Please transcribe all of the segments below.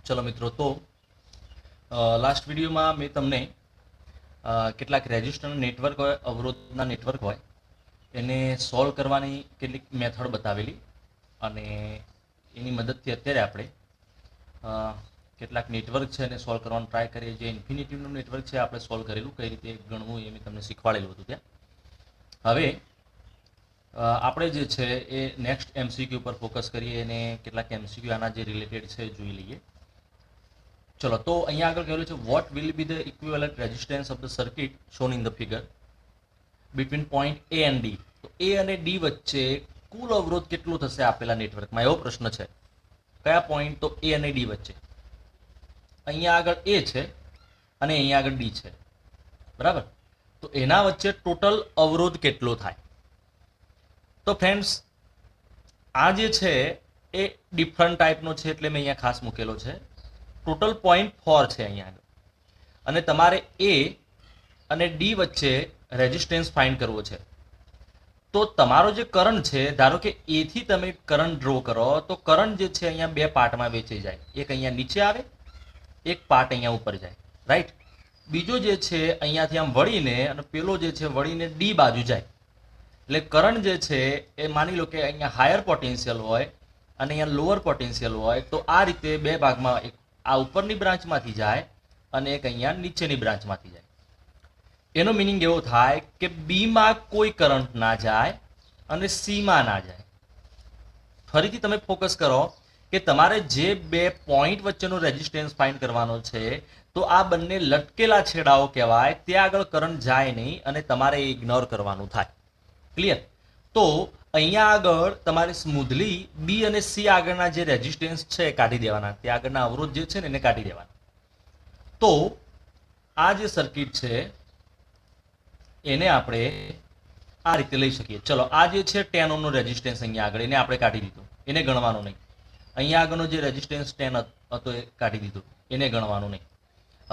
ચલો મિત્રો, તો લાસ્ટ વિડીયોમાં મેં તમને કેટલાક રેઝિસ્ટર નેટવર્ક હોય, અવરોધના નેટવર્ક હોય, એને સોલ્વ કરવાની કેટલીક મેથડ બતાવેલી અને એની મદદથી અત્યારે આપણે કેટલાક નેટવર્ક છે એને સોલ્વ કરવાનો ટ્રાય કરીએ. જે ઇન્ફિનિટીનું નેટવર્ક છે આપણે સોલ્વ કરેલું, કઈ રીતે ગણવું એ મેં તમને શીખવાડેલું હતું ત્યાં. હવે આપણે જે છે એ નેક્સ્ટ એમસીક્યુ પર ફોકસ કરીએ અને કેટલાક એમસીક્યુ આના જે રિલેટેડ છે જોઈ લઈએ. ચલો, તો અહીંયા આગળ કહેલું છે what will be the equivalent resistance of the circuit shown in the figure between point A and D. તો એ અને ડી વચ્ચે કુલ અવરોધ કેટલું થશે આપેલા નેટવર્કમાં, એવો પ્રશ્ન છે. કયા પોઈન્ટ? તો એ અને ડી વચ્ચે. અહીંયા આગળ એ છે અને અહીંયા આગળ ડી છે, બરાબર. તો એના વચ્ચે ટોટલ અવરોધ કેટલો થાય? તો ફ્રેન્ડ્સ, આ જે છે એ ડિફરન્ટ ટાઈપનો છે એટલે મેં અહીંયા ખાસ મૂકેલો છે. ટોટલ 0.4 છે અહીંયા આગળ, અને તમારે એ અને ડી વચ્ચે રેઝિસ્ટન્સ ફાઇન્ડ કરવો છે. તો તમારો જે કરંટ છે, ધારો કે એથી તમે કરંટ ડ્રો કરો, તો કરંટ જે છે અહીંયા બે પાર્ટમાં વેચાઈ જાય. એક અહીંયા નીચે આવે, એક પાર્ટ અહીંયા ઉપર જાય, રાઈટ. બીજો જે છે અહીંયાથી આમ વળીને અને પેલો જે છે વળીને ડી બાજુ જાય. એટલે કરંટ જે છે એ માની લો કે અહીંયા હાયર પોટેન્શિયલ હોય અને અહીંયા લોઅર પોટેન્શિયલ હોય, તો આ રીતે બે ભાગમાં, એક આ ઉપરની બ્રાન્ચમાંથી જાય અને એક અહીંયા નીચેની બ્રાન્ચમાંથી જાય. એનો મિનિંગ એવો થાય કે બીમાં કોઈ કરંટ ના જાય અને સીમાં ના જાય. ફરીથી તમે ફોકસ કરો કે તમારે જે બે પોઈન્ટ વચ્ચેનો રેઝિસ્ટન્સ ફાઇન્ડ કરવાનો છે, તો આ બંને લટકેલા છેડાઓ કહેવાય. ત્યાં આગળ કરંટ જાય નહીં અને તમારે ઇગ્નોર કરવાનું થાય. ક્લિયર? તો અહીંયા આગળ તમારે સ્મૂધલી બી અને સી આગળના જે રેઝિસ્ટન્સ છે કાઢી દેવાના, ત્યાં આગળના અવરોધ જે છે ને એને કાઢી દેવાના. તો આ જે સર્કિટ છે એને આપણે આ રીતે લઈ શકીએ. ચલો, આ જે છે 10 ઓહમનો રેઝિસ્ટન્સ અહીંયા આગળ, એને આપણે કાઢી દીધો, એને ગણવાનું નહીં. અહીંયા આગળનો જે રેઝિસ્ટન્સ 10 હતો એ કાઢી દીધો, એને ગણવાનું નહીં.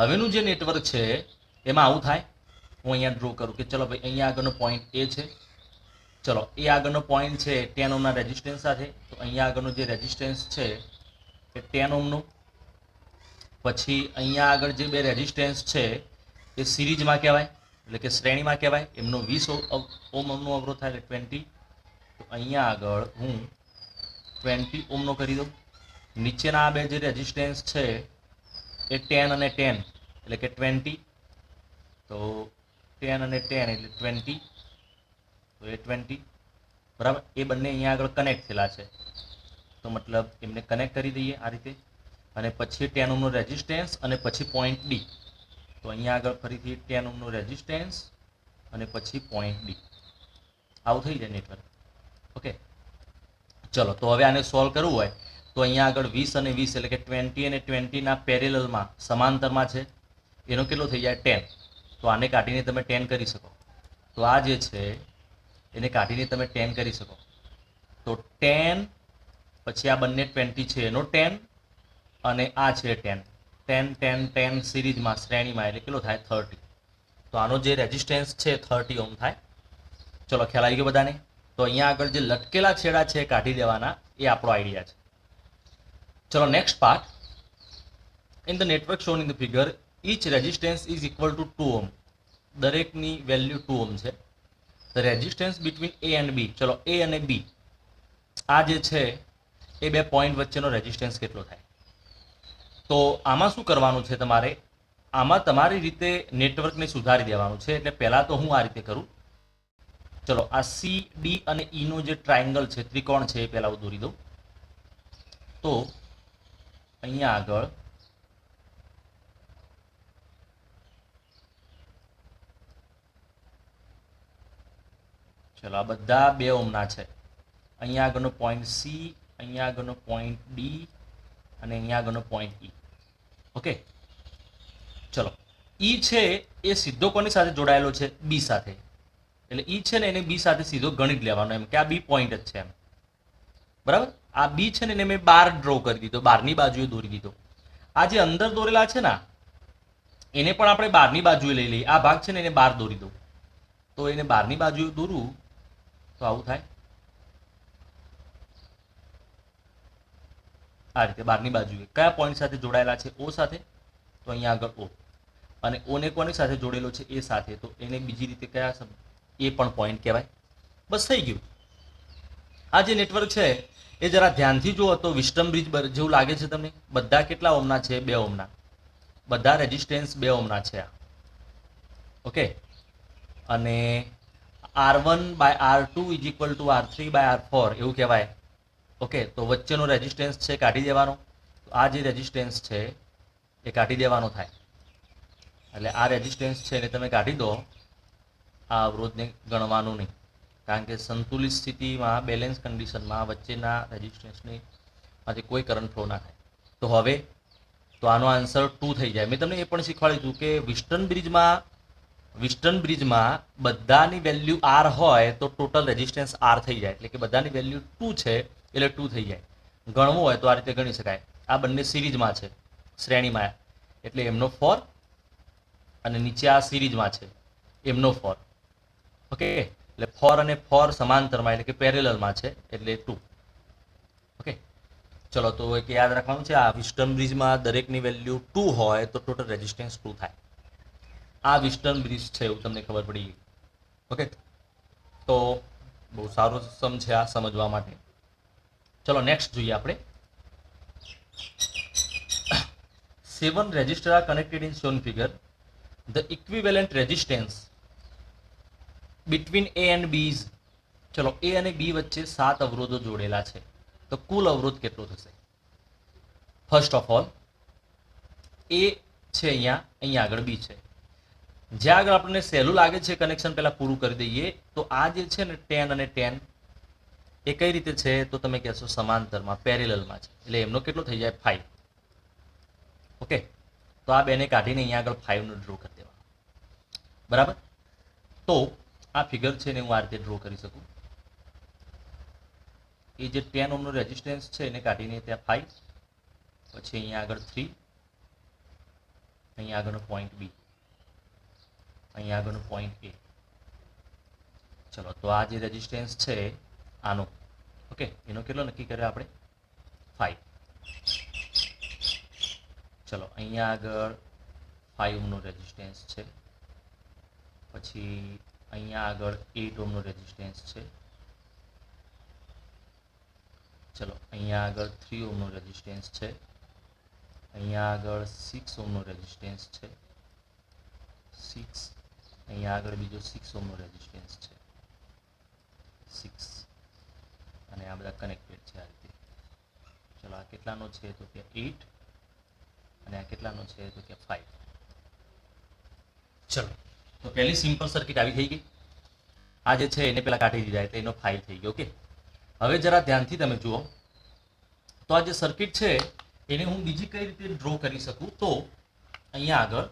હવેનું જે નેટવર્ક છે એમાં આવું થાય. હું અહીંયા ડ્રો કરું કે ચલો ભાઈ, અહીંયા આગળનો પોઈન્ટ એ છે. ચલો, એ આગળનો પોઈન્ટ છે 10 ઓહમના રેઝિસ્ટન્સ સાથે. તો અહીંયા આગળનો જે રેઝિસ્ટન્સ છે એ 10 ઓહમનો. પછી અહીંયા આગળ જે બે રેઝિસ્ટન્સ છે એ સિરીઝમાં કહેવાય, એટલે કે શ્રેણીમાં કહેવાય. એમનો 20 ઓહમનો અવરોધ થાય એટલે 20. તો અહીંયા આગળ હું 20 ઓહમનો કરી દઉં. નીચેના આ બે જે રેઝિસ્ટન્સ છે એ 10 અને 10 એટલે કે 20. તો 10 અને 10 એટલે 20. તો એ 20, બરાબર. એ બંને અહીંયા આગળ કનેક્ટ થયેલા છે, તો મતલબ એમને કનેક્ટ કરી દઈએ આ રીતે. અને પછી 10 ઓહમનો રેઝિસ્ટન્સ અને પછી પોઈન્ટ ડી. તો અહીંયા આગળ ફરીથી 10 ઓહમનો રેઝિસ્ટન્સ અને પછી પોઈન્ટ ડી. આવું થઈ જાય નેટવર્ક. ઓકે, ચલો, તો હવે આને સોલ્વ કરવું હોય તો અહીંયા આગળ 20 અને 20 એટલે કે 20 અને 20ના પેરેલલમાં, સમાંતરમાં છે. એનો કેટલો થઈ જાય? 10. તો આને કાઢીને તમે 10 કરી શકો. તો આ જે છે એને કાઢીને તમે 10 કરી શકો. તો 10 પછી આ બંને 20 છે એનો 10 અને આ છે 10. 10 10 10 સિરીઝમાં, શ્રેણીમાં, એટલે કેટલો થાય? 30. તો આનો જે રેઝિસ્ટન્સ છે 30 ઓહમ થાય. ચલો, ખ્યાલ આવી ગયો બધાને? તો અહીંયા આગળ જે લટકેલા છેડા છે કાઢી દેવાના, એ આપણો આઈડિયા છે. ચલો, next part. In the network shown in the figure each resistance is equal to 2 ohm. દરેકની વેલ્યુ 2 ohm છે. The resistance between A and B. ચલો, એ અને બી આ જે છે એ બે પોઈન્ટ વચ્ચેનો રેઝિસ્ટન્સ કેટલો થાય? તો આમાં શું કરવાનું છે તમારે? આમાં તમારી રીતે નેટવર્કને સુધારી દેવાનું છે. એટલે પહેલાં તો હું આ રીતે કરું. ચલો, આ સી ડી અને ઈનો જે ટ્રાયંગલ છે, ત્રિકોણ છે, એ પહેલાં હું દોરી દઉં. તો અહીંયા આગળ ચલો, આ બધા 2 ઓહમના છે. અહીંયા આગળનો પોઈન્ટ સી, અહીંયા આગળનો પોઈન્ટ ડી અને અહીંયા આગળનો પોઈન્ટ ઈ. ઓકે, ચલો, ઈ છે એ સીધો કોની સાથે જોડાયેલો છે? બી સાથે. એટલે ઈ છે ને એને બી સાથે સીધો ગણિત લેવાનો, એમ કે આ બી પોઈન્ટ જ છે એમ, બરાબર. આ બી છે ને એને મેં બહાર ડ્રો કરી દીધો, બહારની બાજુએ દોરી દીધો. આ જે અંદર દોરેલા છે ને એને પણ આપણે બહારની બાજુએ લઈ લઈએ. આ ભાગ છે ને એને બહાર દોરી દઉં. તો એને બહારની બાજુએ દોરું તો આવું થાય. આ રીતે બહારની બાજુએ કયા પોઈન્ટ સાથે જોડાયેલા છે? ઓ સાથે, તો અહીંયા આગળ ઓ. અને ઓને કોની સાથે જોડેલો છે? એ સાથે, તો એને બીજી રીતે કયા શબ્દ? એ પણ પોઈન્ટ કહેવાય. બસ થઈ ગયું. આ જે નેટવર્ક છે એ જરા ધ્યાનથી જુઓ તો વિસ્ટમ બ્રિજ જેવું લાગે છે તમને? બધા કેટલા ઓમના છે? 2 ઓમના. બધા રેઝિસ્ટન્સ 2 ઓમના છે આ. ઓકે. અને R1/R2 is equal two R3/R4 એવું કહેવાય. ઓકે, તો વચ્ચેનો રેઝિસ્ટન્સ છે કાઢી દેવાનો. તો આ જે રેઝિસ્ટન્સ છે એ કાઢી દેવાનો થાય. એટલે આ રેઝિસ્ટન્સ છે એને તમે કાઢી દો, આ અવરોધને ગણવાનું નહીં, કારણ કે સંતુલિત સ્થિતિમાં બેલેન્સ કન્ડિશનમાં વચ્ચેના રેઝિસ્ટન્સની માંથી કોઈ કરંટ ફ્લો ના થાય. તો હવે તો આનો આન્સર 2 થઈ જાય. મેં તમને એ પણ શીખવાડ્યું હતું કે વિસ્ટન બ્રિજમાં બધાની વેલ્યુ R હોય તો ટોટલ રેઝિસ્ટન્સ R થઈ જાય, એટલે કે બધાની વેલ્યુ 2 છે એટલે 2 થઈ જાય. ગણવું હોય તો આ રીતે ગણી શકાય. આ બંને સિરીઝમાં છે, શ્રેણીમાં, એટલે એમનો 4 અને નીચે આ સિરીઝમાં છે એમનો 4. ઓકે, એટલે 4 અને 4 સમાંતરમાં એટલે કે પેરેલલમાં છે એટલે 2. ઓકે, ચલો તો એક યાદ રાખવાનું છે, આ વિસ્ટન બ્રિજમાં દરેકની વેલ્યુ 2 હોય તો ટોટલ રેઝિસ્ટન્સ 2 થાય. આ વિસ્ટન બ્રિજ છે એવું તમને ખબર પડી ગઈ. ઓકે, તો બહુ સારો સમ છે આ સમજવા માટે. ચલો નેક્સ્ટ જોઈએ આપણે. 7 resistors are connected in shown figure. The equivalent resistance between A and B is, ચલો A અને B વચ્ચે 7 અવરોધો જોડેલા છે, તો કુલ અવરોધ કેટલો થશે? ફર્સ્ટ ઓફ ઓલ A છે અહીંયા આગળ B છે. જ્યાં આગળ આપણને સહેલું લાગે છે કનેક્શન પહેલા પૂરું કરી દઈએ. તો આ જે છે ને 10 અને 10 એ કઈ રીતે છે? તો તમે કહેશો સમાંતરમાં, પેરેલલમાં છે, એટલે એમનો કેટલો થઈ જાય? 5. ઓકે, તો આ બેને કાઢીને અહીંયા આગળ 5 નો ડ્રો કરી દેવાનો. બરાબર? તો આ ફિગર છે ને હું આ રીતે ડ્રો કરી શકું. એ જે 10 ઓહમનો રેઝિસ્ટન્સ છે એને કાઢીને ત્યાં 5, પછી અહીંયા આગળ 3, અહીંયા આગળનો પોઈન્ટ B, અહીંયા આગળનો પોઈન્ટ A. ચલો તો આ જે રેઝિસ્ટન્સ છે આનો, ઓકે, એનો કેટલો નક્કી કર્યો આપણે? 5. ચલો અહીંયા આગળ 5 ઓહમનો રેઝિસ્ટન્સ છે, પછી અહીંયા આગળ 8 ઓહમનો રેઝિસ્ટન્સ છે, ચલો અહીંયા આગળ 3 ઓહમનો રેઝિસ્ટન્સ છે, અહીંયા આગળ 6 ઓહમનો રેઝિસ્ટન્સ છે, 6, અહીંયા આગળ બીજો 6 ઓહમનો રેઝિસ્ટન્સ છે, 6, અને આ બધા કનેક્ટેડ છે આ રીતે. ચલો આ કેટલાનો છે? તો કે 8, અને આ કેટલાનો છે? તો કે 5. ચલો તો પહેલી સિમ્પલ સર્કિટ આવી થઈ ગઈ. આ જે છે એને પેલા કાઢી દીધા એટલે એનો 5 થઈ ગયો. ઓકે, હવે જરા ધ્યાનથી તમે જુઓ તો આ જે સર્કિટ છે એને હું બીજી કઈ રીતે ડ્રો કરી શકું? તો અહીંયા આગળ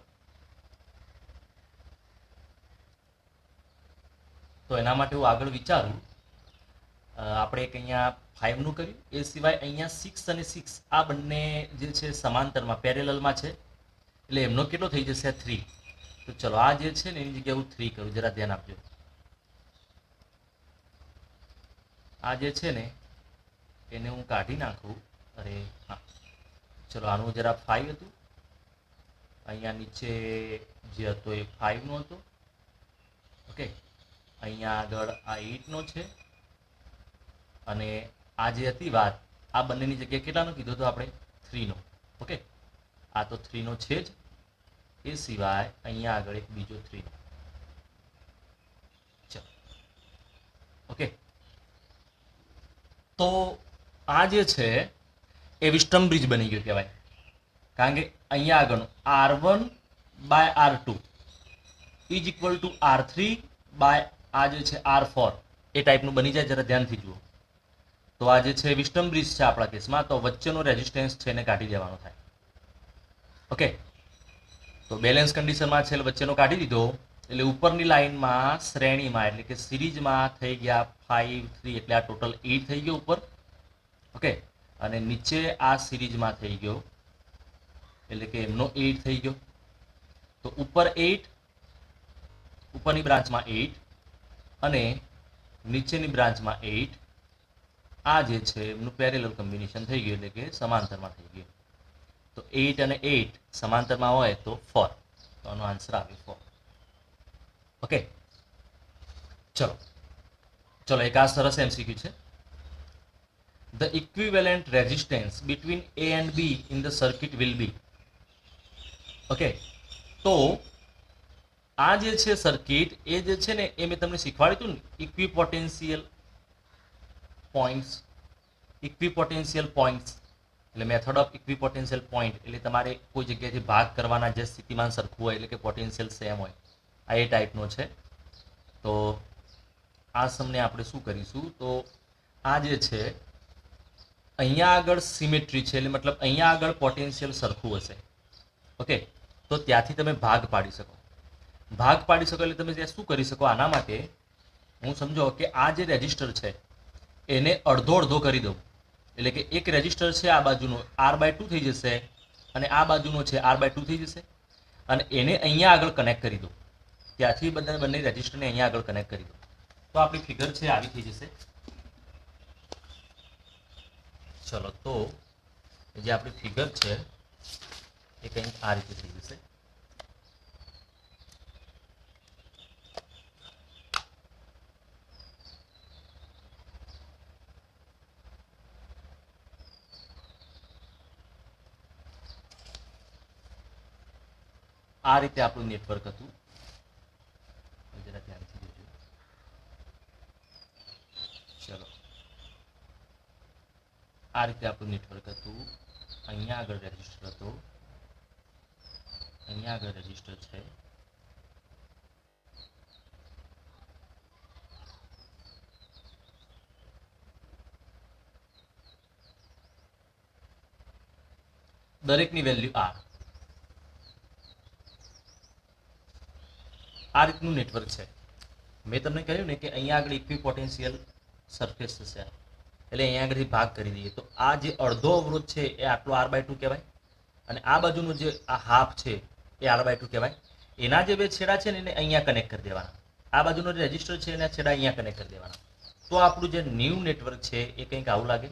તો એના માટે હું આગળ વિચારું, આપણે એક અહીંયા 5 નું કર્યું, એ સિવાય અહીંયા 6 અને 6 આ બંને જે છે સમાંતરમાં, પેરેલલમાં છે, એટલે એમનો કેટલો થઈ જશે? 3. તો ચલો આ જે છે ને એની જગ્યાએ હું 3 કરું, જરા ધ્યાન આપજો. આ જે છે ને એને હું કાઢી નાખું. અરે હા, ચલો આનું જરા 5 હતું, અહીંયા નીચે જે હતો એ 5 નો હતો. ઓકે, અહીંયા આગળ આ 8 નો છે, અને આ જે હતી વાત, આ બંનેની જગ્યાએ કેટલાનો કીધો હતો આપણે? 3 નો. ઓકે, આ તો 3 નો છે જ, એ સિવાય અહીંયા આગળ એક બીજો 3 નો. ચલો ઓકે, તો આ જે છે એ વિસ્ટમ બ્રિજ બની ગયું કહેવાય, કારણ કે અહીંયા આગળનું R1/R2 is equal two R3 આ જે છે R4 એ ટાઈપનું બની જાય. જરા ધ્યાનથી જુઓ તો આ જે છે વિસ્ટમ બ્રિજ છે આપણા કેસમાં, તો વચ્ચેનો રેઝિસ્ટન્સ છે એને કાઢી દેવાનો થાય. ઓકે, તો બેલેન્સ કન્ડિશનમાં છે વચ્ચેનો કાઢી દીધો, એટલે ઉપરની લાઈનમાં શ્રેણીમાં એટલે કે સિરીઝમાં થઈ ગયા 5, 3, એટલે આ ટોટલ 8 થઈ ગયો ઉપર. ઓકે, અને નીચે આ સિરીઝમાં થઈ ગયો એટલે કે એમનો 8 થઈ ગયો. તો ઉપર 8, ઉપરની બ્રાન્ચમાં 8 અને નીચેની બ્રાન્ચમાં 8, આ જે છે એમનું પેરેલલ કોમ્બિનેશન થઈ ગયું, એટલે કે સમાંતરમાં થઈ ગયું. તો 8 અને 8 સમાંતરમાં હોય તો 4, તો આનો આન્સર આવે 4. ઓકે, ચલો ચલો એક આ સરસ એમસીક્યુ છે. The equivalent resistance between A and B in the circuit will be. Okay, તો આ જે છે સર્કિટ, એ જે છે ને એ મેં તમને શીખવાડ્યું હતું ને, ઇક્વિપોટેન્શિયલ પોઈન્ટ્સ એટલે મેથડ ઓફ ઇક્વિપોટેન્શિયલ પોઈન્ટ, એટલે તમારે કોઈ જગ્યાએથી ભાગ કરવાના જે સ્થિતિમાન સરખું હોય, એટલે કે પોટેન્શિયલ સેમ હોય, આ એ ટાઈપનો છે. તો આ સમને આપણે શું કરીશું, તો આ જે છે અહીંયા આગળ સિમેટ્રી છે, એટલે મતલબ અહીંયા આગળ પોટેન્શિયલ સરખું હશે. ઓકે, તો ત્યાંથી તમે ભાગ પાડી શકો. ભાગ પાડી શકો એટલે તમે ત્યાં શું કરી શકો, આના માટે હું સમજો કે આ જે રેજિસ્ટર છે એને અડધો અડધો કરી દઉં, એટલે કે એક રેજિસ્ટર છે આ બાજુનો R/2 થઈ જશે, અને આ બાજુનો છે R/2 થઈ જશે, અને એને અહીંયા આગળ કનેક્ટ કરી દો. ત્યાંથી બંને રેજિસ્ટરને અહીંયા આગળ કનેક્ટ કરી દો, તો આપણી ફિગર છે આવી થઈ જશે. ચલો, તો જે આપણી ફિગર છે એ કંઈક આ રીતે થઈ જશે. આ રીતે આપણું નેટવર્ક હતું. જરા ધ્યાનથી જોજો. ચલો, આ રીતે આપણું નેટવર્ક હતું. અહીંયા આગળ રેજિસ્ટર હતો, અહીંયા આગળ રેજિસ્ટર છે, દરેકની વેલ્યુ R. આ રીતનું નેટવર્ક છે. મેં તમને કહ્યું ને કે અહીંયા આગળ ઇક્વિપોટેન્શિયલ સરફેસ થશે, એટલે અહીંયા આગળથી ભાગ કરી દઈએ તો આ જે અડધો અવરોધ છે એ આટલો R/2 કહેવાય, અને આ બાજુનો જે આ હાફ છે એ R/2 કહેવાય. એના જે બે છેડા છે ને એને અહીંયા કનેક્ટ કરી દેવાના, આ બાજુનો જે રેજિસ્ટર છે એના છેડા અહીંયા કનેક્ટ કરી દેવાના. તો આપણું જે ન્યૂ નેટવર્ક છે એ કંઈક આવું લાગે.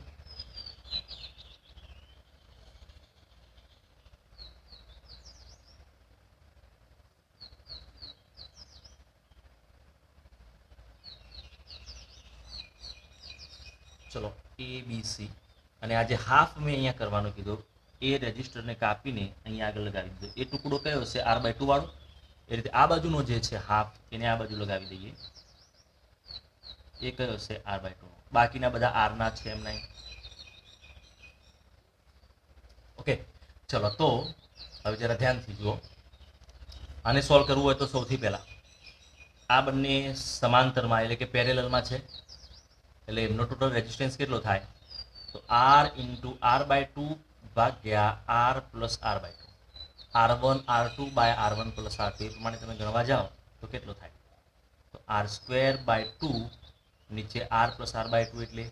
ચલો, ABC, અને આ જે હાફ મેં અહીંયા કરવાનું કીધું એ રેજિસ્ટરને કાપીને અહીંયા આગળ લગાવી દીધો. એ ટુકડો કયો છે R/2 વાળો, એ રીતે આ બાજુનો જે છે હાફ એને આ બાજુ લગાવી દઈએ, એ કયો છે R/2. બાકીના બધા R ના છે એમ નહીં. ઓકે, ચલો, તો હવે જરા ધ્યાનથી જુઓ. આને સોલ્વ કરવું હોય તો સૌથી પહેલા આ બંને સમાંતરમાં એટલે કે પેરેલલમાં છે, એટલે એમનો ટોટલ રેઝિસ્ટન્સ કેટલો થાય, તો R × R/2 ભાગ્યા R + R/2, R1 R2 by R1 + R2, એ પ્રમાણે તમે ગણવા જાઓ તો કેટલો થાય, તો R²/2 નીચે R + R/2 એટલે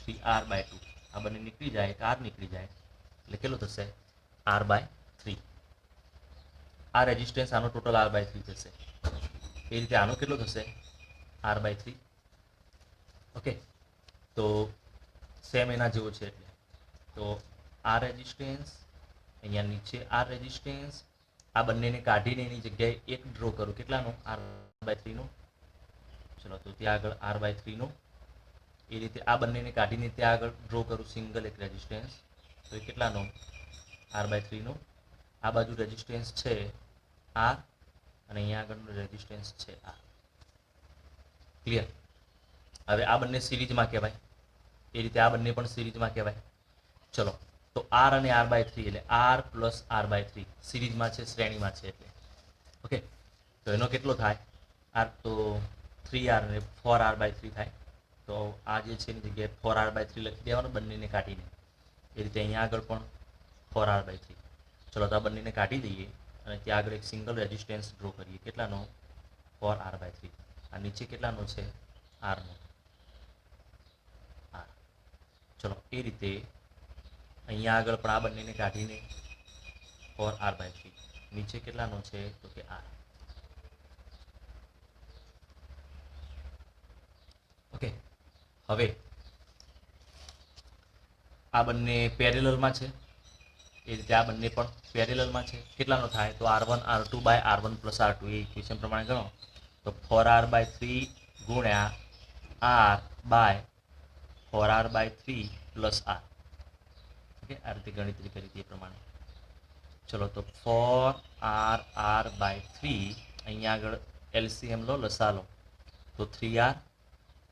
3R/2. આ બંને નીકળી જાય, એક R નીકળી જાય, એટલે કેટલો થશે R/3. આ રેઝિસ્ટન્સ આનો ટોટલ R/3 થશે. એ રીતે આનો કેટલો થશે R/3. ઓકે, તો સેમ એના જેવો છે. એટલે તો આ રેઝિસ્ટન્સ, અહીંયા નીચે આ રેઝિસ્ટન્સ, આ બંનેને કાઢીને એની જગ્યાએ એક ડ્રો કરું, કેટલાનો R/3 નો. ચલો, તો ત્યાં આગળ R/3 નો, એ રીતે આ બંનેને કાઢીને ત્યાં આગળ ડ્રો કરું સિંગલ એક રેઝિસ્ટન્સ, તો એ કેટલાનો R/3 નો. આ બાજુ રેઝિસ્ટન્સ છે R, અને અહીંયા આગળનો રેઝિસ્ટન્સ છે R. ક્લિયર? હવે આ બંને સિરીઝમાં કહેવાય, એ રીતે આ બંને પણ સિરીઝમાં કહેવાય. ચલો, તો R અને R/3 એટલે R + R/3 સિરીઝમાં છે, શ્રેણીમાં છે એટલે. ઓકે, તો એનો કેટલો થાય R, તો 3R અને 4R/3 થાય. તો આ જે છે એની જગ્યાએ 4R/3 લખી દેવાનું બંનેને કાઢીને. એ રીતે અહીંયા આગળ પણ 4R/3. ચલો, તો આ બંનેને કાઢી દઈએ અને ત્યાં આગળ એક સિંગલ રેઝિસ્ટન્સ ડ્રો કરીએ, કેટલાનો 4R/3. આ નીચે કેટલાનો છે R નો. ચલો, એ રીતે અહીંયા આગળ પણ આ બંનેને કાઢીને 4R/3, નીચે કેટલાનો છે તો કે R. ઓકે, હવે આ બંને પેરેલલમાં છે, એ રીતે આ બંને પણ પેરેલલમાં છે. કેટલાનો થાય તો R1 R2 by R1 plus R2, A equation પ્રમાણે ગણો તો 4R/3 ગુણ્યા R by 4R/3 plus R. Okay, આ રીતે ગણતરી કરી તે પ્રમાણે. ચલો તો 4R/3 અહીંયા આગળ LCM લો, લસા લો તો 3R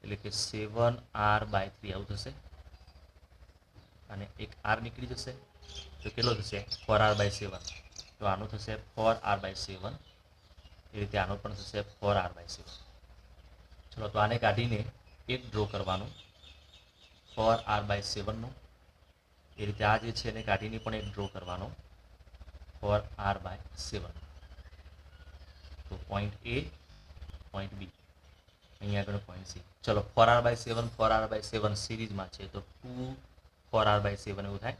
એટલે કે 7R/3 આવું થશે, અને એક R નીકળી જશે તો કેટલો થશે 4R/7, તો આનું થશે 4R/7, એ રીતે આનો પણ થશે 4R/7. ચલો તો આને કાઢીને એક ડ્રો કરવાનું 4R/7 નું, એ રીતે આ જે છે એને કાઢીને પણ એક ડ્રો કરવાનો 4R/7. તો પોઈન્ટ A, પોઈન્ટ B, અહીંયા આગળ પોઈન્ટ C. ચલો 4R/7 સિરીઝમાં છે તો 2 4R/7 એવું થાય,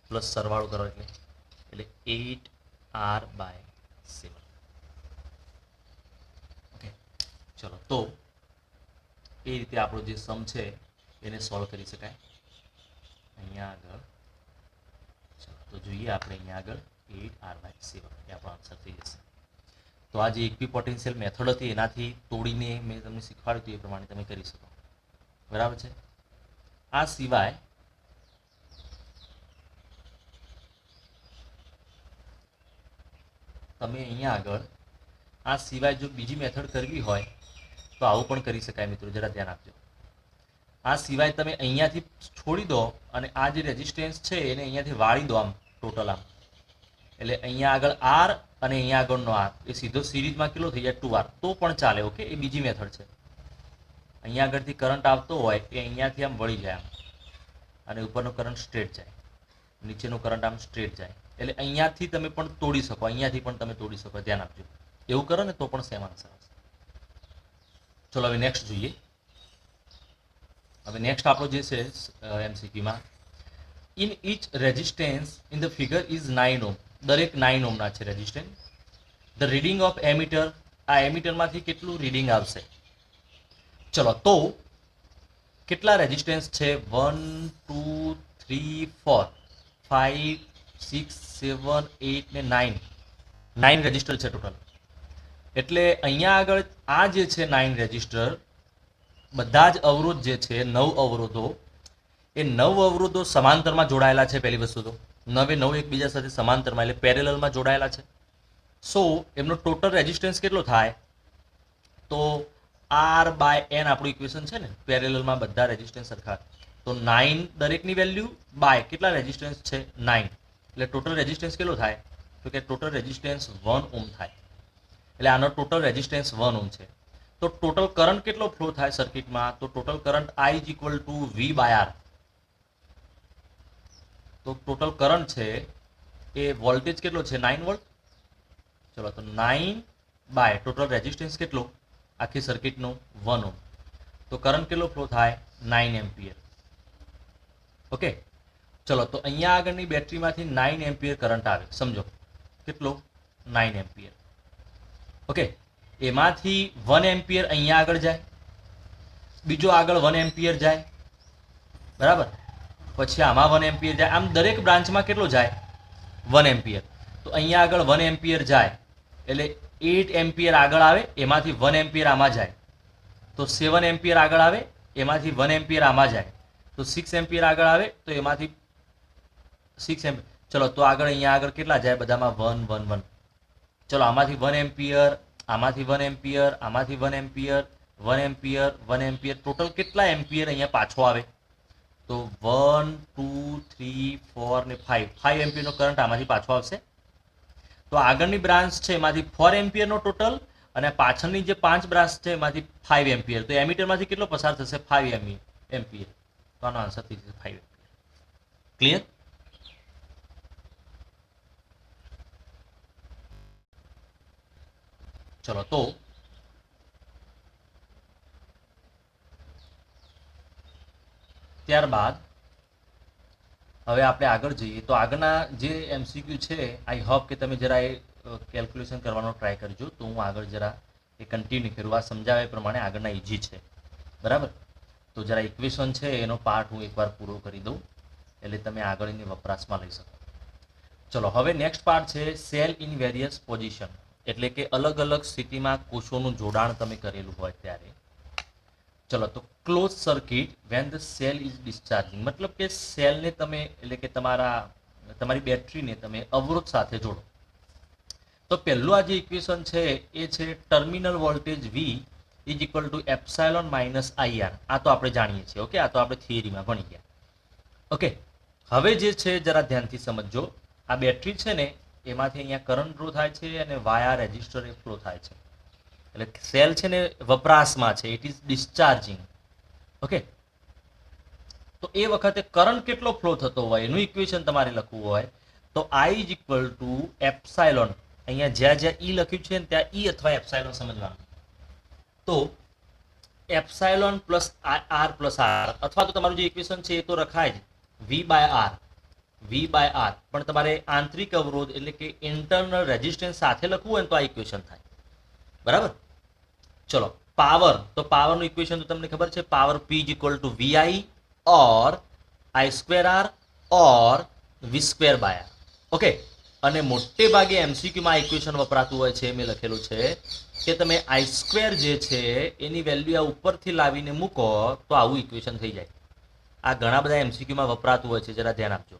પ્લસ સરવાળો કરો એટલે 8R/7. ઓકે, ચલો તો એ રીતે આપણો જે સમ છે એને સોલ્વ કરી શકાય. અહીંયા આગળ તો જોઈએ આપણે અહીંયા આગળ 8R/7 એ આપણો આન્સર થઈ જશે. તો આ જે ઇક્વિપોટેન્શિયલ મેથડ હતી એનાથી તોડીને મેં તમને શીખવાડ્યું હતું એ પ્રમાણે તમે કરી શકો. બરાબર છે. આ સિવાય તમે અહીંયા આગળ આ સિવાય જો બીજી મેથડ કરવી હોય તો આવું પણ કરી શકાય મિત્રો, જરા ધ્યાન આપજો. આ સિવાય તમે અહીંયાથી છોડી દો અને આ જે રેઝિસ્ટન્સ છે એને અહીંયાથી વાળી દો, આમ ટોટલ આમ, એટલે અહીંયા આગળ R અને અહીંયા આગળનો R એ સીધો સિરીઝમાં કેટલો થઈ જાય 2R, તો પણ ચાલે. ઓકે, એ બીજી મેથડ છે. અહીંયા આગળથી કરંટ આવતો હોય એ અહીંયાથી આમ વળી જાય આમ, અને ઉપરનો કરંટ સ્ટ્રેટ જાય, નીચેનો કરંટ આમ સ્ટ્રેટ જાય, એટલે અહીંયાથી તમે પણ તોડી શકો, અહીંયાથી પણ તમે તોડી શકો. ધ્યાન આપજો, એવું કરો ને તો પણ સેમ આન્સર આવશે. ચલો હવે નેક્સ્ટ જોઈએ. હવે નેક્સ્ટ આપણો જે છે MCQમાં, in each resistance in the figure is 9 ohm. દરેક 9 ઓહ્મના છે resistance. The reading of ammeter, આ એમીટરમાંથી કેટલું રીડિંગ આવશે? ચલો તો કેટલા રેઝિસ્ટન્સ છે? 1 2 3 4 5 6 7 8 ને 9, 9 રેઝિસ્ટર છે ટોટલ. એટલે અહીંયા આગળ આ જે છે 9 રેઝિસ્ટર, બધા જ અવરોધ જે છે 9 અવરોધો, એ 9 અવરોધો સમાંતરમાં જોડાયેલા છે. પહેલી વસ્તુ તો 9 એકબીજા સાથે સમાંતરમાં એટલે પેરેલલમાં જોડાયેલા છે. સો એમનો ટોટલ રેઝિસ્ટન્સ કેટલો થાય? તો R/N આપણું ઇક્વેશન છે ને, પેરેલલમાં બધા રેઝિસ્ટન્સ સરખા, તો 9 દરેકની વેલ્યુ બાય કેટલા રેઝિસ્ટન્સ છે 9, એટલે ટોટલ રેઝિસ્ટન્સ કેટલો થાય? તો કે ટોટલ રેઝિસ્ટન્સ 1 ઓહ્મ થાય. એટલે આનો ટોટલ રેઝિસ્ટન્સ 1 ઓહ્મ છે. તો ટોટલ કરંટ કેટલો ફ્લો થાય સર્કિટમાં? તો ટોટલ કરંટ I = V/R. તો ટોટલ કરંટ છે એ વોલ્ટેજ કેટલો છે 9 વોલ્ટ. ચલો તો 9 બાય ટોટલ રેઝિસ્ટન્સ કેટલો આખી સર્કિટનો 1 ઓહ્મ, તો કરંટ કેટલો ફ્લો થાય 9 એમ્પિયર. ઓકે, ચલો તો અહીંયા આગળની બેટરીમાંથી 9 એમ્પિયર કરંટ આવે, સમજો કેટલો 9 એમ્પિયર. ઓકે, એમાંથી 1 એમ્પિયર અહીંયા આગળ જાય, બીજો આગળ 1 એમ્પિયર જાય, બરાબર, પછી આમાં 1 એમ્પિયર જાય, આમ દરેક બ્રાન્ચમાં કેટલો જાય 1 એમ્પિયર. તો અહીંયા આગળ 1 એમ્પિયર જાય એટલે 8 એમ્પિયર આગળ આવે, એમાંથી 1 એમ્પિયર આમાં જાય, તો 7 એમ્પિયર આગળ આવે, એમાંથી 1 એમ્પિયર આમાં જાય, તો 6 એમ્પિયર આગળ આવે, તો એમાંથી 6 એમ્પિયર. ચલો તો આગળ અહીંયા આગળ કેટલા જાય? બધામાં 1 1 1. ચલો આમાંથી 1 એમ્પિયર, આમાંથી 1 એમ્પિયર, આમાંથી 1 એમ્પિયર, 1 એમ્પિયર, 1 એમ્પિયર, ટોટલ કેટલા એમ્પિયર અહીંયા પાછો આવે? તો 1 2 3 4 ને 5 એમ્પિયરનો કરંટ આમાંથી પાછો આવશે. તો આગળની બ્રાન્ચ છે એમાંથી 4 એમ્પિયરનો ટોટલ, અને પાછળની જે 5 બ્રાન્ચ છે એમાંથી 5 એમ્પિયર. તો એમીટરમાંથી કેટલો પસાર થશે? 5 એમ્પિયર. તો આનો આન્સર થઈ જશે 5 એમ્પિયર. ક્લિયર? ચલો તો ત્યારબાદ હવે આપણે આગળ જઈએ. તો આગળના જે MCQ છે, આઈ હોપ કે તમે જરા એ કેલ્ક્યુલેશન કરવાનો ટ્રાય કરજો. તો હું આગળ જરા એ કન્ટિન્યુ કરું. આ સમજાવ્યા પ્રમાણે આગળના ઇઝી છે, બરાબર. તો જરા ઇક્વેશન છે એનો પાર્ટ હું એકવાર પૂરો કરી દઉં. એટલે તમે આગળ એની વપરાશમાં લઈ શકો. ચલો હવે નેક્સ્ટ પાર્ટ છે સેલ ઇન વેરિયસ પોઝિશન, એટલે કે અલગ અલગ સ્થિતિમાં કોષોનું જોડાણ તમે કરેલું હોય ત્યારે. ચલો તો close circuit when the cell is discharging, મતલબ કે સેલને તમે એટલે કે તમારી બેટરીને તમે અવરોધ સાથે જોડો. તો પહેલું આ જે ઇક્વેશન છે એ છે terminal voltage V is equal to epsilon minus IR. આ તો આપણે જાણીએ છીએ. ઓકે, આ તો આપણે થિયરીમાં ભણી ગયા. ઓકે, હવે જે છે જરા ધ્યાનથી સમજો. આ બેટરી છે ને એમાંથી અહીંયા કરંટ ફ્લો થાય છે અને વાયા રેઝિસ્ટર એ ફ્લો થાય છે. એટલે સેલ છે ને વપરાશમાં છે, ઇટ ઇઝ ડિસ્ચાર્જિંગ. ઓકે, તો એ વખતે કરંટ કેટલો ફ્લો થતો હોય એનું ઇક્વેશન તમારે લખવું હોય તો આઈ ઇઝ ઇક્વલ ટુ એપ્સાયલોન, અહીંયા જ્યાં જ્યાં ઈ લખ્યું છે ને ત્યાં ઈ અથવા એપ્સાયલોન સમજવાનું. તો epsilon plus R plus R, અથવા તો તમારું જે ઇક્વેશન છે એ તો રખાય જ વી બાય આર. પણ તમારે આંતરિક અવરોધ એટલે કે ઇન્ટરનલ રેઝિસ્ટન્સ સાથે લખવું હોય ને તો આ ઇક્વેશન થાય. બરાબર. ચલો પાવર, તો પાવરનું ઇક્વેશન તો તમને ખબર છે, power P is equal to VI or I square R or V square by R. Okay, અને મોટે ભાગે એમસીક્યુમાં આ ઇક્વેશન વપરાતું હોય છે. મેં લખેલું છે કે તમે આઈ સ્ક્વેર જે છે એની વેલ્યુ આ ઉપરથી લાવીને મૂકો તો આવું ઇક્વેશન થઈ જાય. આ ઘણા બધા એમસીક્યુમાં વપરાતું હોય છે, જરા ધ્યાન આપજો.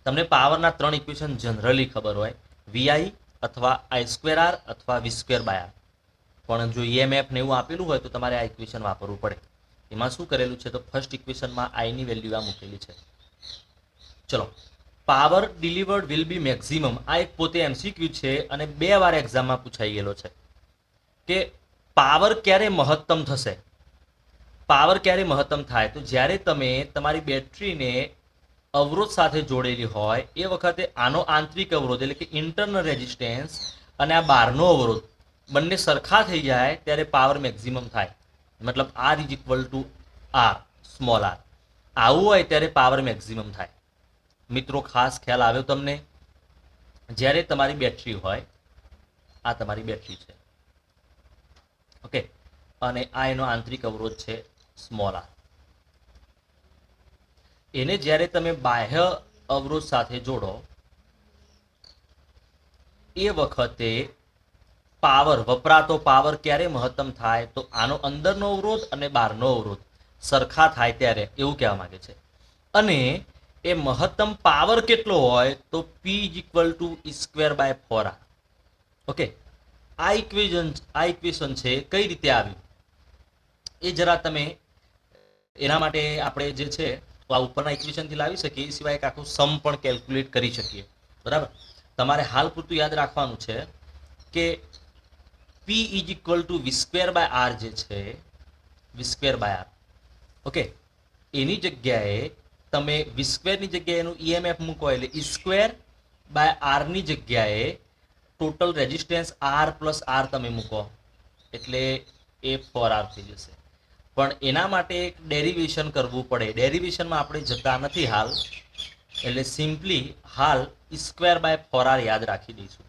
તમને પાવરના 3 ઇક્વેશન જનરલી ખબર હોય, વીઆઈ અથવા આઈ સ્ક્વેર આર અથવા વી સ્ક્વેર બાય આર. પણ જો ઈએમએફ ને એવું આપેલું હોય તો તમારે આ ઇક્વેશન વાપરવું પડે. એમાં શું કરેલું છે તો ફર્સ્ટ ઇક્વેશનમાં આઈની વેલ્યુ આ મૂકેલી છે. ચલો, power delivered will be maximum, આ એક પોતે એમસીક્યુ છે અને 2 વાર એક્ઝામમાં પૂછાઈ ગયેલો છે કે પાવર ક્યારે મહત્તમ થશે. પાવર ક્યારે મહત્તમ થાય તો જ્યારે તમે તમારી બેટરીને અવરોધ સાથે જોડેલી હોય એ વખતે આનો આંતરિક અવરોધ એટલે કે ઇન્ટરનલ રેઝિસ્ટન્સ અને આ બહારનો અવરોધ બંને સરખા થઈ જાય ત્યારે પાવર મેક્સિમમ થાય. મતલબ R is equal to R, small R. આવું હોય ત્યારે પાવર મેક્સિમમ થાય. મિત્રો ખાસ ખ્યાલ આવ્યો તમને? જ્યારે તમારી બેટરી હોય, આ તમારી બેટરી છે. ઓકે, અને આ એનો આંતરિક અવરોધ છે સ્મોલ આર. એને જ્યારે તમે બાહ્ય અવરોધ સાથે જોડો એ વખતે પાવર વપરાતો પાવર ક્યારે મહત્તમ થાય તો આનો અંદરનો અવરોધ અને બહારનો અવરોધ સરખા થાય ત્યારે, એવું કહેવા માંગે છે. અને એ મહત્તમ પાવર કેટલો હોય તો P is equal to square by 4r. Okay, આ ઇક્વેશન છે કઈ રીતે આવ્યું એ જરા તમે, એના માટે આપણે જે છે તો આ ઉપરના ઇક્વેશનથી લાવી શકીએ. એ સિવાય એક આખું સમ પણ કેલ્ક્યુલેટ કરી શકીએ. બરાબર. તમારે હાલ પૂરતું યાદ રાખવાનું છે કે P is equal to V square by R જે છે, V square by R. Okay, એની જગ્યાએ તમે વી સ્ક્વેરની જગ્યાએ એનું ઈએમએફ મૂકો એટલે ઈ સ્ક્વેર બાય આરની જગ્યાએ total resistance R plus R તમે મૂકો એટલે એ 4r થઈ જશે. પણ એના માટે એક ડેરિવેશન કરવું પડે. ડેરિવેશનમાં આપણે જતા નથી હાલ, એટલે સિમ્પલી હાલ સ્ક્વેર બાય 4r યાદ રાખી દઈશું.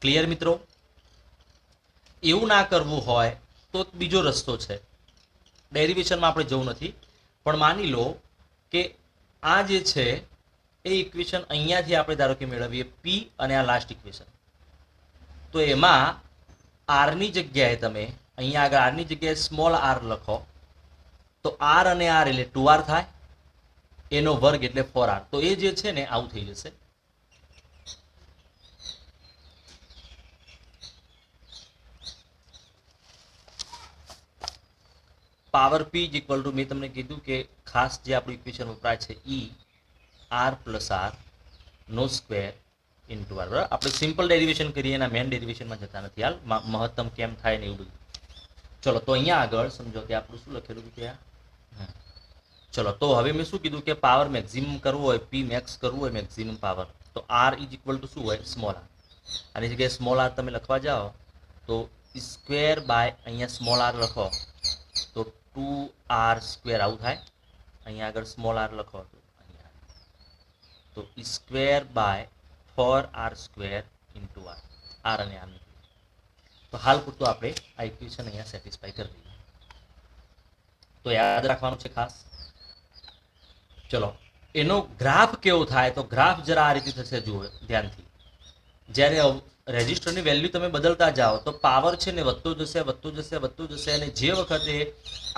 ક્લિયર મિત્રો? એવું ના કરવું હોય તો બીજો રસ્તો છે. ડેરિવેશનમાં આપણે જવું નથી, પણ માની લો કે આ જે છે એ ઇક્વેશન અહીંયાથી આપણે ધારો કે મેળવીએ પી અને આ લાસ્ટ ઇક્વેશન, તો એમાં આરની જગ્યાએ તમે અહીંયા આગળ આરની જગ્યાએ સ્મોલ આર લખો તો આર અને આર એટલે 2r થાય, એનો વર્ગ એટલે 4r. તો એ જે છે ને આવું થઈ જશે. Power P is equal two, મેં તમને કીધું કે ખાસ જે આપણું ઇક્વેશન વપરાય છે ઈ આર પ્લસ આર નો સ્ક્વેર ઇન્ટુ આર. બરાબર, આપણે સિમ્પલ ડેરિવેશન કરીએ, એના મેન ડેરિવેશનમાં જતા નથી હાલ, મહત્તમ કેમ થાય ને એવું બધું. ચલો તો અહીંયા આગળ સમજો કે આપણું શું લખેલું હતું ત્યાં. ચલો તો હવે મેં શું કીધું કે પાવર મેક્સિમમ કરવું હોય, પી મેક્સ કરવું હોય મેક્સિમમ પાવર, તો આર ઇઝ ઇક્વલ ટુ શું હોય, સ્મોલ આર. આની જગ્યાએ સ્મોલ આર તમે લખવા જાઓ તો સ્ક્વેર બાય અહીંયા સ્મોલ આર લખો તો 2r સ્ક્વેર આવું થાય. અહીંયા આગળ સ્મોલ આર લખો તો square by 4r square into R. R અને આર. તો હાલ પૂરતું આપણે આ ઇક્વેશન અહીંયા સેટિસ્ફાઈ કરી દઈએ. તો યાદ રાખવાનું છે ખાસ. ચલો એનો ગ્રાફ કેવો થાય તો ગ્રાફ જરા આ રીતે થશે, જુઓ ધ્યાનથી. જ્યારે રેઝિસ્ટરની વેલ્યુ તમે બદલતા જાઓ તો પાવર છે ને વધતો જશે વધતો જશે વધતો જશે, અને જે વખતે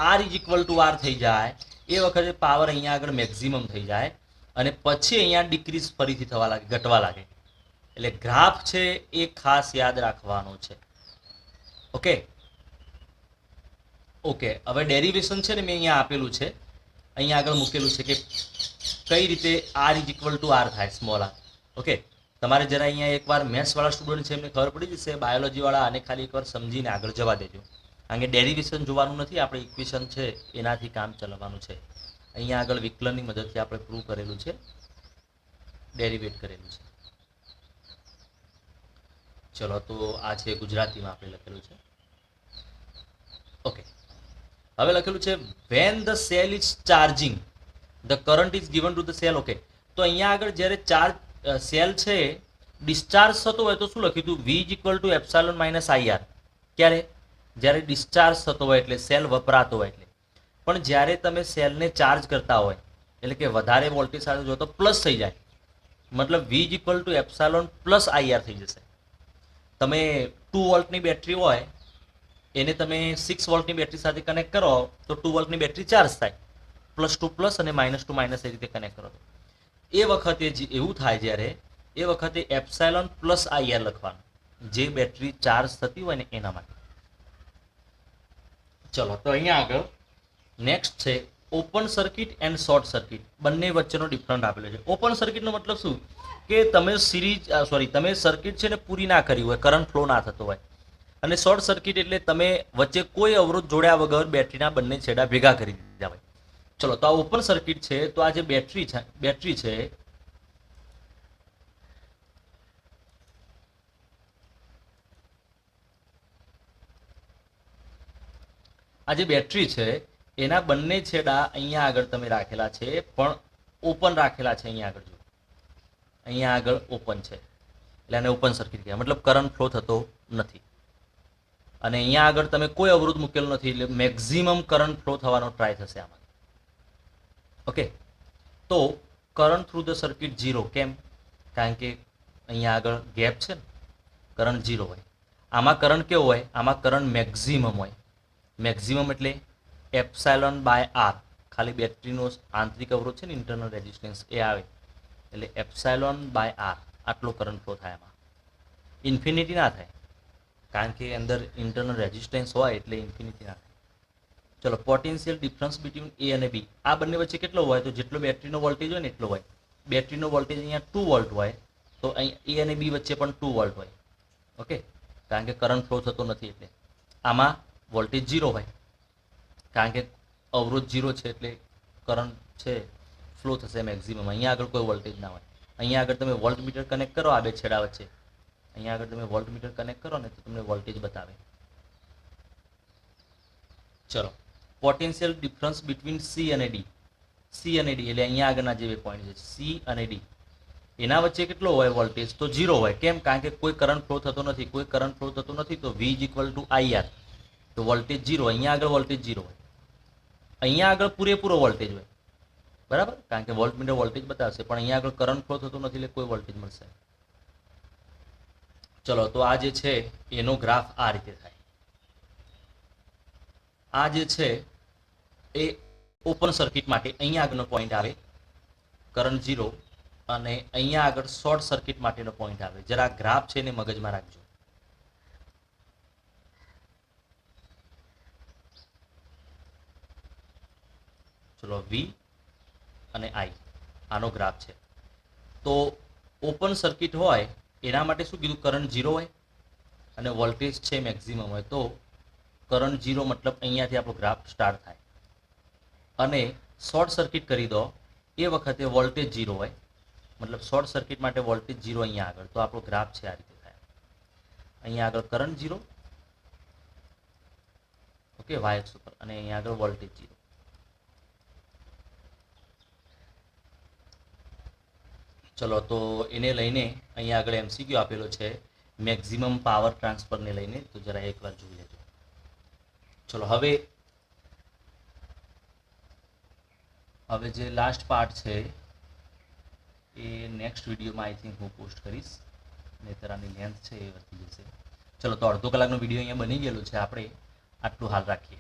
R is equal to R થઈ જાય એ વખતે પાવર અહીંયા આગળ મેક્સિમમ થઈ જાય, અને પછી અહીંયા ડિક્રીઝ ફરીથી થવા લાગે, ઘટવા લાગે. એટલે ગ્રાફ છે એ ખાસ યાદ રાખવાનો છે. ઓકે ઓકે હવે ડેરિવેશન છે ને મેં અહીંયા આપેલું છે, અહીંયા આગળ મૂકેલું છે કે કઈ રીતે R is equal to R થાય, સ્મોલ આર. ઓકે તમારે જરા અહીંયા એકવાર મેથ્સવાળા સ્ટુડન્ટ છે એમને ખબર પડી જશે, બાયોલોજીવાળા આને ખાલી એકવાર સમજીને આગળ જવા દેજો, કારણ કે ડેરિવેશન જોવાનું નથી, આપણે ઇક્વેશન છે એનાથી કામ ચલાવવાનું છે. અહીંયા આગળ વિકલનની મદદથી આપણે પ્રૂવ કરેલું છે, ડેરિવેટ કરેલું છે. ચલો તો આ છે ગુજરાતીમાં આપણે લખેલું છે. ઓકે હવે લખેલું છે van the cell is charging the current is given to the cell. Okay તો અહીંયા આગળ જ્યારે ચાર્જ સેલ છે ડિસ્ચાર્જ થતો હોય તો શું લખ્યું હતું, V is equal to epsilon minus IR. ક્યારે? જ્યારે ડિસ્ચાર્જ થતો હોય એટલે સેલ વપરાતો હોય એટલે. પણ જ્યારે તમે સેલને ચાર્જ કરતા હોય એટલે કે વધારે વોલ્ટેજ સાથે જો તો પ્લસ થઈ જાય, મતલબ V is equal to epsilon plus IR થઈ જશે. તમે 2 વોલ્ટની બેટરી હોય એને તમે 6 વોલ્ટની બેટરી સાથે કનેક્ટ કરો તો 2 વોલ્ટની બેટરી ચાર્જ થાય, +2 પ્લસ અને -2 માઇનસ એ રીતે કનેક્ટ કરો. એ વખતે એવું થાય જ્યારે એ વખતે એપ્સાયલોન પ્લસ આઈઆર લખવાનું, જે બેટરી ચાર્જ થતી હોય ને એના માટે. ચલો તો અહીંયા આગળ નેક્સ્ટ છે open circuit and short circuit, બંને વચ્ચેનો ડિફરન્ટ આપેલો છે. ઓપન સર્કિટનો મતલબ શું કે તમે તમે સર્કિટ છે ને પૂરી ના કરી હોય, કરંટ ફ્લો ના થતો હોય. અને શોર્ટ સર્કિટ એટલે તમે વચ્ચે કોઈ અવરોધ જોડ્યા વગર બેટરીના બંને છેડા ભેગા કરી દીધા હોય. ચલો તો આ ઓપન સર્કિટ છે, તો આ જે બેટરી છે આ જે બેટરી છે એના બંને છેડા અહીંયા આગળ તમે રાખેલા છે, પણ ઓપન રાખેલા છે. અહીંયા આગળ જો અહીંયા આગળ ઓપન છે એટલે આને ઓપન સર્કિટ કહેવાય, મતલબ કરંટ ફ્લો થતો નથી. અને અહીંયા આગળ તમે કોઈ અવરોધ મૂકેલો નથી એટલે મેક્સિમમ કરંટ ફ્લો થવાનો ટ્રાય થશે આમાં. ઓકે તો કરંટ થ્રુ ધ સર્કિટ 0. કેમ? કારણ કે અહીંયા આગળ ગેપ છે ને, કરંટ 0 હોય. આમાં કરંટ કેવો હોય, આમાં કરંટ મેક્સિમમ હોય. મેક્સિમમ એટલે એપ્સાયલોન બાય આર, ખાલી બેટરીનો આંતરિક અવરોધ છે ને ઇન્ટરનલ રેઝિસ્ટન્સ એ આવે એટલે એપ્સાયલોન બાય આર આટલો કરંટ ફ્લો થાય. આમાં ઇન્ફિનિટી ના થાય, કારણ કે અંદર ઇન્ટરનલ રેઝિસ્ટન્સ હોય એટલે ઇન્ફિનિટી ના થાય. ચલો પોટેન્શિયલ ડિફરન્સ બિટવીન એ અને બી, આ બંને વચ્ચે કેટલો હોય તો જેટલો બેટરીનો વોલ્ટેજ હોય ને એટલો હોય. બેટરીનો વોલ્ટેજ અહીંયા 2 વોલ્ટ હોય તો અહીં એ અને બી વચ્ચે પણ 2 વોલ્ટ હોય. ઓકે કારણ કે કરંટ ફ્લો થતો નથી એટલે. આમાં વોલ્ટેજ 0 હોય, કારણ કે અવરોધ 0 છે એટલે કરંટ છે ફ્લો થશે મેક્સિમમ. અહીંયા આગળ કોઈ વોલ્ટેજ ના હોય. અહીંયા આગળ તમે વોલ્ટ મીટર કનેક્ટ કરો આ બે છેડા વચ્ચે, અહીંયા આગળ તમે વોલ્ટ મીટર કનેક્ટ કરો ને તો તમને વોલ્ટેજ બતાવે. ચલો પોટેન્શિયલ ડિફરન્સ બિટવીન સી અને ડી. સી અને ડી એટલે અહીંયા આગળના જે બે પોઈન્ટ છે સી અને ડી, એના વચ્ચે કેટલો હોય વોલ્ટેજ તો 0 હોય. કેમ? કારણ કે કોઈ કરંટ ફ્લો થતો નથી. કોઈ કરંટ ફ્લો થતો નથી તો V is equal to IR, તો વોલ્ટેજ 0. અહીંયા આગળ વોલ્ટેજ 0 હોય, અહીંયા આગળ પૂરેપૂરો વોલ્ટેજ હોય, બરાબર, કારણ કે વોલ્ટ મીટર વોલ્ટેજ બતાવશે, પણ અહીંયા આગળ કરંટ ફ્લો થતો નથી એટલે કોઈ વોલ્ટેજ મળશે. ચલો તો આ જે છે એનો ગ્રાફ આ રીતે થાય. આ જે છે એ ઓપન સર્કિટ માટે અહીંયા આગળનો પોઈન્ટ આવે કરંટ 0, અને અહીંયા આગળ શોર્ટ સર્કિટ માટેનો પોઈન્ટ આવે. જરા ગ્રાફ છે એને મગજમાં રાખજો. ચલો વી અને આઈ આનો ગ્રાફ છે. તો ઓપન સર્કિટ હોય એના માટે શું કીધું, કરંટ 0 હોય અને વોલ્ટેજ છે મેક્સિમમ હોય. તો કરંટ 0 મતલબ અહીંયાથી આપણો ગ્રાફ સ્ટાર્ટ થાય. અને શોર્ટ સર્કિટ કરી દો એ વખતે વોલ્ટેજ 0 હોય, મતલબ શોર્ટ સર્કિટ માટે વોલ્ટેજ 0 અહીંયા આગળ, તો આપણો ગ્રાફ છે આ રીતે થાય. અહીંયા આગળ કરંટ 0, ઓકે વાય એક્સ ઉપર, અને અહીંયા આગળ વોલ્ટેજ 0. ચલો તો એને લઈને અહીંયા આગળ એમસીક્યુ આપેલો છે મેક્સિમમ પાવર ટ્રાન્સફરને લઈને, તો જરા એકવાર જોઈ લેજો. ચલો હવે હવે જે લાસ્ટ પાર્ટ છે એ નેક્સ્ટ વિડીયોમાં આઈ થિંક હું પોસ્ટ કરીશ, નહીંતર આની લેન્થ છે એ વધી જશે. ચલો, તો અડધો કલાકનો વિડીયો અહીંયા બની ગયેલો છે. આપણે આટલું હાલ રાખીએ.